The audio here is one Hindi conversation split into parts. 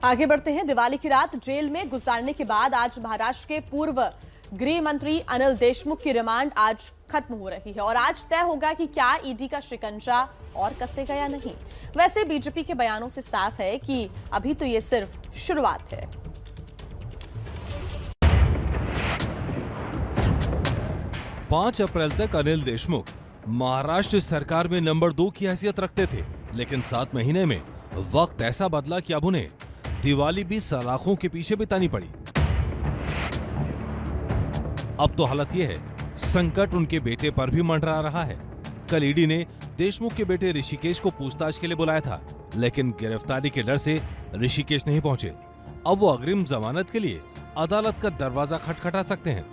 आगे बढ़ते हैं। दिवाली की रात जेल में गुजारने के बाद आज महाराष्ट्र के पूर्व गृह मंत्री अनिल देशमुख की रिमांड आज खत्म हो रही है और आज तय होगा कि क्या ईडी का शिकंजा और कसेगा या नहीं। वैसे बीजेपी के बयानों से साफ है कि अभी तो ये सिर्फ शुरुआत है। पांच अप्रैल तक अनिल देशमुख महाराष्ट्र सरकार में नंबर 2 की हैसियत रखते थे, लेकिन 7 महीने में वक्त ऐसा बदला कि अब उन्हें दिवाली भी सलाखों के पीछे बितानी पड़ी। अब तो हालत यह है, संकट उनके बेटे पर भी मंडरा रहा है। कल ईडी ने देशमुख के बेटे ऋषिकेश को पूछताछ के लिए बुलाया था, लेकिन गिरफ्तारी के डर से ऋषिकेश नहीं पहुंचे। अब वो अग्रिम जमानत के लिए अदालत का दरवाजा खटखटा सकते हैं।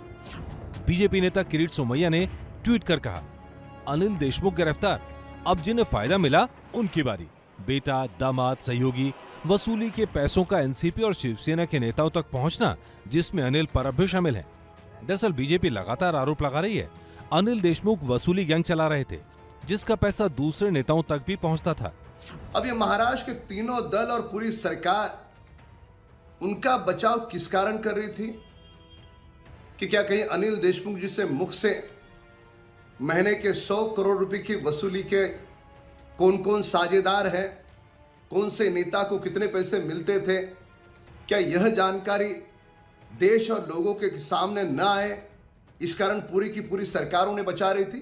बीजेपी नेता किरीट सोमैया ने ट्वीट कर कहा, अनिल देशमुख गिरफ्तार, अब जिन्हें फायदा मिला उनकी बारी। बेटा, दामाद, सहयोगी, वसूली के पैसों का एनसीपी और शिवसेना के नेताओं तक पहुंचना, जिसमें अनिल परब भी शामिल है। दरअसल बीजेपी लगातार आरोप लगा रही है, अनिल देशमुख वसूली गैंग चला रहे थे, जिसका पैसा दूसरे नेताओं तक भी पहुंचता था। अब ये महाराष्ट्र के तीनों दल और पूरी सरकार उनका बचाव किस कारण कर रही थी कि क्या कहीं अनिल देशमुख जी से मुख से महीने के 100 करोड़ रुपए की वसूली के कौन कौन साझेदार हैं, कौन से नेता को कितने पैसे मिलते थे, क्या यह जानकारी देश और लोगों के सामने न आए, इस कारण पूरी की पूरी सरकार उन्हें बचा रही थी।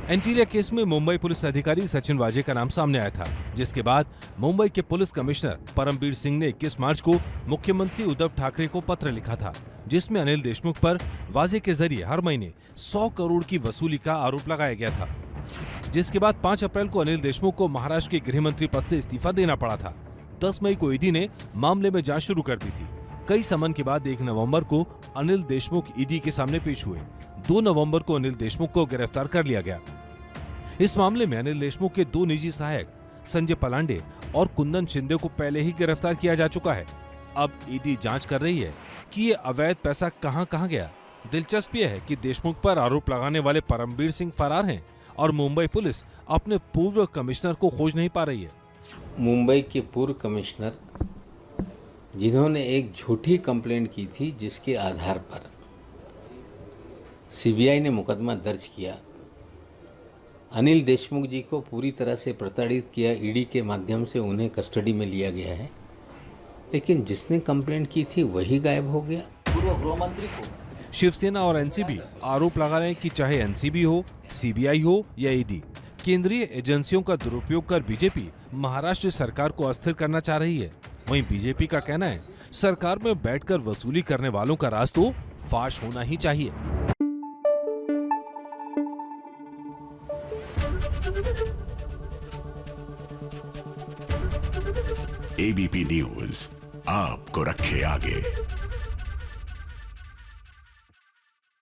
एंटीलिया केस में मुंबई पुलिस अधिकारी सचिन वाजे का नाम सामने आया था, जिसके बाद मुंबई के पुलिस कमिश्नर परमबीर सिंह ने 21 मार्च को मुख्यमंत्री उद्धव ठाकरे को पत्र लिखा था, जिसमें अनिल देशमुख पर वाजे के जरिए हर महीने 100 करोड़ की वसूली का आरोप लगाया गया था। जिसके बाद 5 अप्रैल को अनिल देशमुख को महाराष्ट्र के गृह मंत्री पद से इस्तीफा देना पड़ा था। 10 मई को ईडी ने मामले में जांच शुरू कर दी थी। कई समन के बाद 1 नवंबर को अनिल देशमुख ईडी के सामने पेश हुए। 2 नवंबर को अनिल देशमुख को गिरफ्तार कर लिया गया। इस मामले में अनिल देशमुख के 2 निजी सहायक संजय पलांडे और कुंदन शिंदे को पहले ही गिरफ्तार किया जा चुका है। अब ईडी जांच कर रही है कि ये अवैध पैसा कहां गया। दिलचस्प यह है कि देशमुख पर आरोप लगाने वाले परमबीर सिंह फरार हैं और मुंबई पुलिस अपने पूर्व कमिश्नर को खोज नहीं पा रही है। मुंबई के पूर्व कमिश्नर जिन्होंने एक झूठी कंप्लेंट की थी, जिसके आधार पर सीबीआई ने मुकदमा दर्ज किया, अनिल देशमुख जी को पूरी तरह से प्रताड़ित किया। ईडी के माध्यम से उन्हें कस्टडी में लिया गया है, लेकिन जिसने कंप्लेंट की थी वही गायब हो गया। पूर्व गृह मंत्री को शिवसेना और एनसीबी आरोप लगा रहे हैं कि चाहे एनसीबी हो, सीबीआई हो या ईडी, केंद्रीय एजेंसियों का दुरुपयोग कर बीजेपी महाराष्ट्र सरकार को अस्थिर करना चाह रही है। वहीं बीजेपी का कहना है, सरकार में बैठकर वसूली करने वालों का राज तो फाश होना ही चाहिए। एबीपी न्यूज आपको रखे आगे।